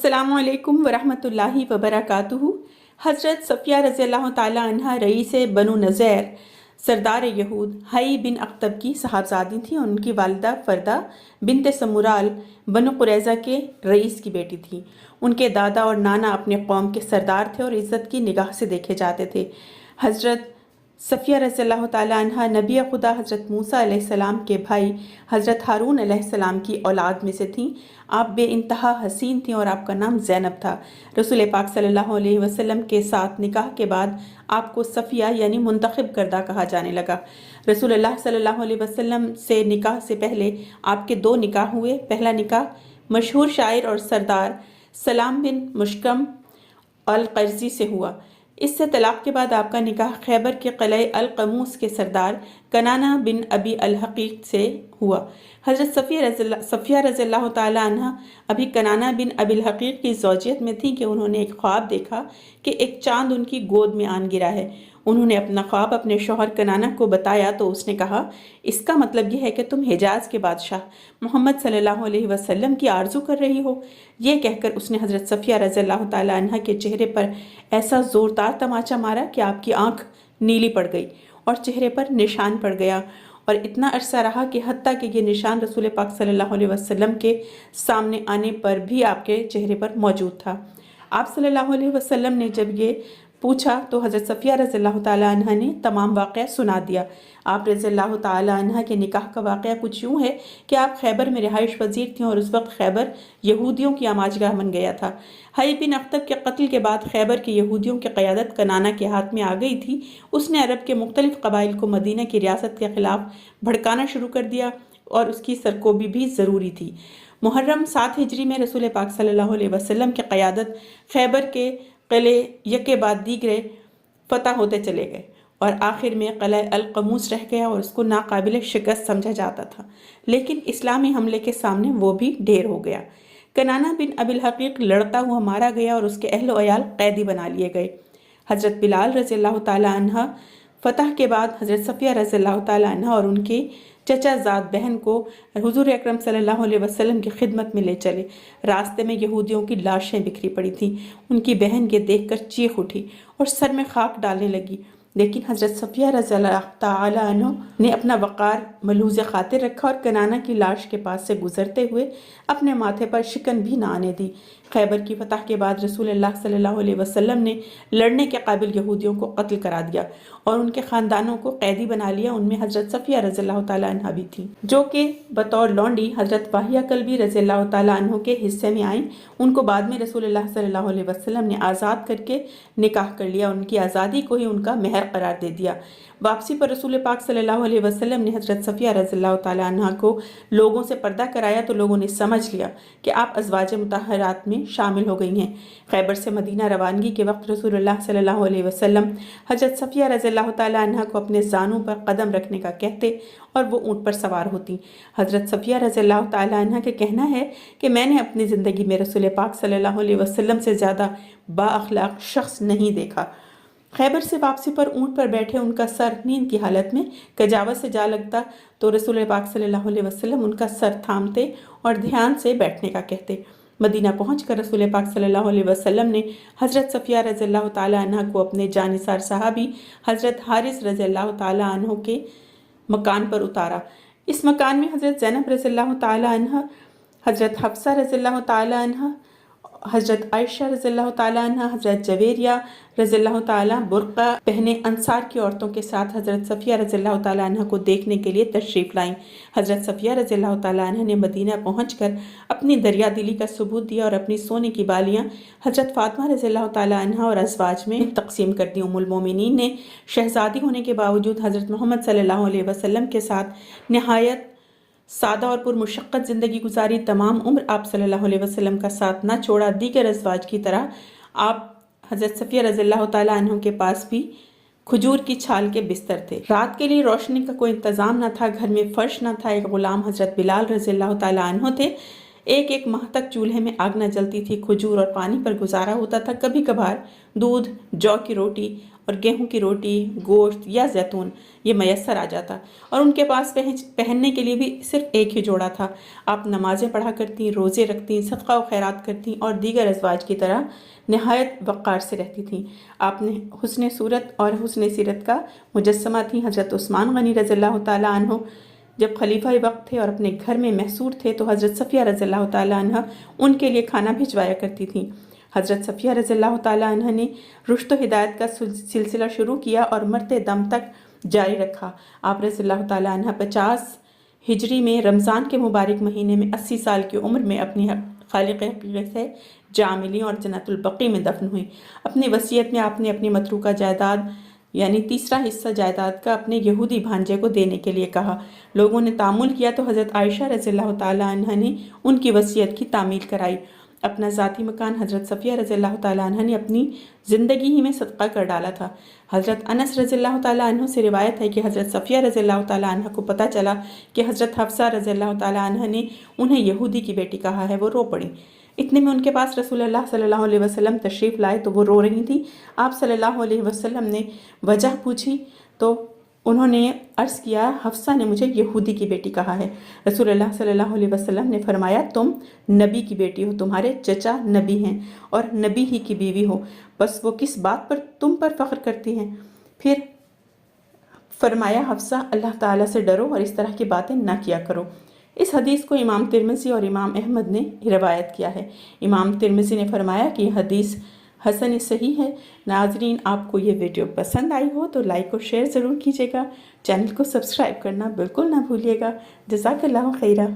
अस्सलामु अलैकुम वरहमतुल्लाहि वबरकातुहू। हज़रत सफ़िया रज़ियल्लाहु ताला अन्हा रईस बनु नज़ैर सरदार यहूद हई बिन अख्तब की साहबजादी थी और उनकी वालिदा फ़रदा बिनते समूराल बनु कुरैज़ा के रईस की बेटी थी। उनके दादा और नाना अपने कौम के सरदार थे और इज़्ज़त की निगाह से देखे जाते थे। हज़रत सफ़िया रज़ियल्लाहु ताला अन्हा नबी खुदा हज़रत मूसा अलैहिस्सलाम के भाई हज़रत हारून अलैहिस्सलाम की औलाद में से थीं। आप बेइंतहा हसीन थीं और आपका नाम ज़ैनब था। रसूल पाक सल्लल्लाहु अलैहि वसल्लम के साथ निकाह के बाद आपको सफ़िया यानी मुंतखब करदा कहा जाने लगा। रसूलुल्लाह सल्लल्लाहु अलैहि वसल्लम से निकाह से पहले आपके 2 निकाह हुए। पहला निकाह मशहूर शायर और सरदार सलाम बिन मुश्कम अल क़र्ज़ी से हुआ। इससे तलाक़ के बाद आपका निकाह खैबर के क़िले अल क़मूस के सरदार कनाना बिन अबी अल हक़ीक़ से हुआ। हज़रत सफ़िया रज़ियल्लाहु ताला अन्हा अभी कनाना बिन अबिल हक़ीक़ की ज़ौजियत में थी कि उन्होंने एक ख्वाब देखा कि एक चाँद उनकी गोद में आन गिरा है। उन्होंने अपना ख्वाब अपने शौहर कनाना को बताया तो उसने कहा, इसका मतलब यह है कि तुम हिजाज के बादशाह मोहम्मद सल्लल्लाहु अलैहि वसल्लम की आरज़ू कर रही हो। ये कहकर उसने हज़रत सफ़िया रज़ियल्लाहु ताला अन्हा के चेहरे पर ऐसा ज़ोरदार तमाचा मारा कि आपकी आँख नीली पड़ गई और चेहरे पर निशान पड़ गया और इतना अरसा रहा कि हत्ता कि ये निशान रसूल पाक सल्लल्लाहु अलैहि वसल्लम के सामने आने पर भी आपके चेहरे पर मौजूद था। आप सल्लल्लाहु अलैहि वसल्लम ने जब ये पूछा तो हज़रत सफ़िया रज़ियल्लाहु ताला अन्हा ने तमाम वाक़या सुना दिया। आप रज़ियल्लाहु ताला अन्हा के निकाह का वाक़या कुछ यूँ है कि आप खैबर में रिहाइश पज़ीर थीं और उस वक्त खैबर यहूदियों की आमाजगाह बन गया था। हई बिन अख्तब के कत्ल के बाद खैबर के यहूदियों की क़यादत कनाना के हाथ में आ गई थी। उसने अरब के मुख्तलिफ़ क़बाइल को मदीना की रियासत के ख़िलाफ़ भड़काना शुरू कर दिया और उसकी सरकोबी भी ज़रूरी थी। मुहर्रम 7 हिजरी में रसूल पाक सल्लल्लाहु अलैहि वसल्लम की क़यादत खैबर के क़िले यके बाद दीगरे फ़तह होते चले गए और आखिर में क़िला अल क़मूस रह गया और उसको नाकाबिल शिकस्त समझा जाता था, लेकिन इस्लामी हमले के सामने वो भी ढेर हो गया। कनाना बिन अबिल हक़ीक़ लड़ता हुआ मारा गया और उसके अहल अयाल कैदी बना लिए गए। हज़रत बिलाल रज़ियल्लाहु ताला अन्हा फ़तह के बाद हज़रत सफ़िया रज़ियल्लाहु ताला अन्हा और उनकी चचाज़ाद बहन को हुज़ूर अकरम सल्लल्लाहु अलैहि वसल्लम की खिदमत में ले चले। रास्ते में यहूदियों की लाशें बिखरी पड़ी थीं। उनकी बहन ये देखकर चीख उठी और सर में खाक डालने लगी, लेकिन हज़रत सफ़िया रज़ियल्लाहु ताला अन्हा ने अपना वक़ार मलहूज़ ख़ातिर रखा और कनाना की लाश के पास से गुज़रते हुए अपने माथे पर शिकन भी ना आने दी। खैबर की फ़तह के बाद रसूलुल्लाह सल्लल्लाहु अलैहि वसल्लम ने लड़ने के काबिल यहूदियों को कत्ल करा दिया और उनके ख़ानदानों को कैदी बना लिया। उनमें हज़रत सफ़िया रज़ियल्लाहु ताला अन्हा भी थी, जो कि बतौर लौंडी हज़रत वाहिया कल्बी रज़ियल्लाहु ताला अन्हा के हिस्से में आईं। उनको बाद में रसूलुल्लाह सल्लल्लाहु अलैहि वसल्लम ने आज़ाद करके निकाह कर लिया। उनकी आज़ादी को ही उनका महर करार दे दिया। वापसी पर रसूल पाक सल्लल्लाहु अलैहि वसल्लम ने हज़रत सफ़िया रज़ियल्लाहु ताला अन्हा को लोगों से पर्दा कराया तो लोगों ने समझ लिया कि आप अज़वाज मुतहरात में शामिल हो गई हैं। खैबर से मदीना रवानगी के वक्त रसूलुल्लाह सल्लल्लाहु अलैहि वसल्लम हज़रत सफ़िया रज़ियल्लाहु ताला अन्हा को अपने ज़ानू पर कदम रखने का कहते और वो ऊँट पर सवार होती। हज़रत सफ़िया रज़ियल्लाहु ताला अन्हा का कहना है कि मैंने अपनी ज़िंदगी में रसूल पाक सल्लल्लाहु अलैहि वसल्लम से ज़्यादा बाअखलाक शख्स नहीं देखा। खैबर से वापसी पर ऊँट पर बैठे उनका सर नींद की हालत में कजावत से जा लगता तो रसूल पाक सल्लल्लाहु अलैहि वसल्लम उनका सर थामते और ध्यान से बैठने का कहते। मदीना पहुंचकर रसूल पाक सल्लल्लाहु अलैहि वसल्लम ने हज़रत सफ़िया रज़ियल्लाहु ताला अन्हा को अपने जानिसार सहाबी हज़रत हारिस रज़ियल्लाहु ताला अन्हु के मकान पर उतारा। इस मकान में हज़रत ज़ैनब रज़ियल्लाहु ताला अन्हा, हज़रत हफ्सा रज़ियल्लाहु ताला अन्हा, हज़रत आयशा रज़ियल्लाहु ताला अन्हा, हज़रत जवेरिया रज़ियल्लाहु ताला बुर्का पहने अंसार की औरतों के साथ हज़रत सफ़िया रज़ियल्लाहु ताला अन्हा को देखने के लिए तशरीफ़ लाईं। हज़रत सफ़िया रज़ियल्लाहु ताला अन्हा ने मदीना पहुंचकर अपनी दरिया दिली का सबूत दिया और अपनी सोने की बालियाँ हज़रत फ़ातिमा रज़ियल्लाहु ताला अन्हा और अज़वाज में तकसीम कर दी। उम्मुल मोमिनीन ने शहज़ादी होने के बावजूद हज़रत मोहम्मद सल्लल्लाहु अलैहि वसल्लम के साथ नहायत सादा और पुरमुशक्क़त ज़िंदगी गुजारी। तमाम उम्र आप सल्लल्लाहु अलैहि वसल्लम का साथ न छोड़ा। दीगर अज़वाज की तरह आप हज़रत सफ़िया रज़ियल्लाहु ताला अन्हा के पास भी खजूर की छाल के बिस्तर थे। रात के लिए रोशनी का कोई इंतज़ाम न था। घर में फ़र्श न था। एक ग़ुलाम हज़रत बिलाल रज़ियल्लाहु ताला अन्हु थे। एक एक माह तक चूल्हे में आग न जलती थी। खजूर और पानी पर गुजारा होता था। कभी कभार दूध, जौ की रोटी और गेहूं की रोटी, गोश्त या जैतून ये मैसर आ जाता, और उनके पास पहनने के लिए भी सिर्फ एक ही जोड़ा था। आप नमाजें पढ़ा करती, रोज़े रखती, सदका व खैरात करती और दीगर अज़वाज की तरह नहायत वक़ार से रहती थीं। आपने हुस्न सूरत और हुस्न सीरत का मुजस्समा थी। हज़रत उस्मान गनी रज़ियल्लाहु ताला अन्हु जब खलीफा वक्त थे और अपने घर में महसूर थे तो हज़रत सफ़िया रज़ियल्लाहु ताला अन्हा उनके लिए खाना भिजवाया करती थीं। हज़रत सफ़िया रज़ियल्लाहु ताला अन्हा ने रुश्त हिदायत का सिलसिला शुरू किया और मरते दम तक जारी रखा। आप रज़ियल्लाहु ताला अन्हा 50 हिजरी में रमज़ान के मुबारक महीने में 80 साल की उम्र में अपनी खालिक़ हक़ीक़त से जा मिली और जन्नतुल बक़ी में दफन हुई। अपनी वसीयत में आपने अपनी मतरूका जायदाद यानी तीसरा हिस्सा जायदाद का अपने यहूदी भांजे को देने के लिए कहा। लोगों ने तामुल किया तो हज़रत आयशा रज़ियल्लाहु ताला अन्हा ने उनकी वसीयत की तामील कराई। अपना ज़ाती मकान हज़रत सफ़िया रज़ियल्लाहु ताला अन्हा ने अपनी ज़िंदगी ही में सदका कर डाला था। हज़रत अनस रज़ियल्लाहु ताला अन्हु से रिवायत है कि हज़रत सफ़िया रज़ियल्लाहु ताला अन्हा को पता चला कि हज़रत हफ्सा रज़ियल्लाहु ताला अन्हा ने उन्हें यहूदी की बेटी कहा है। वो रो पड़ी। इतने में उनके पास रसूलुल्लाह सल्लल्लाहु अलैहि वसल्लम तशरीफ़ लाए तो वो रो रही थी। आप सल्लल्लाहु अलैहि वसल्लम ने वजह पूछी तो उन्होंने अर्ज़ किया, हफ्सा ने मुझे यहूदी की बेटी कहा है। रसूलुल्लाह सल्लल्लाहु अलैहि वसल्लम ने फरमाया, तुम नबी की बेटी हो, तुम्हारे चचा नबी हैं और नबी ही की बीवी हो, बस वो किस बात पर तुम पर फ़ख्र करती हैं। फिर फरमाया, हफ्सा अल्लाह ताला से डरो और इस तरह की बातें ना किया करो। इस हदीस को इमाम तिरमिज़ी और इमाम अहमद ने रिवायत किया है। इमाम तिरमिज़ी ने फरमाया कि हदीस हसन सही है। नाजरीन, आपको ये वीडियो पसंद आई हो तो लाइक और शेयर ज़रूर कीजिएगा। चैनल को सब्सक्राइब करना बिल्कुल ना भूलिएगा। जज़ाकल्लाहु खैरा।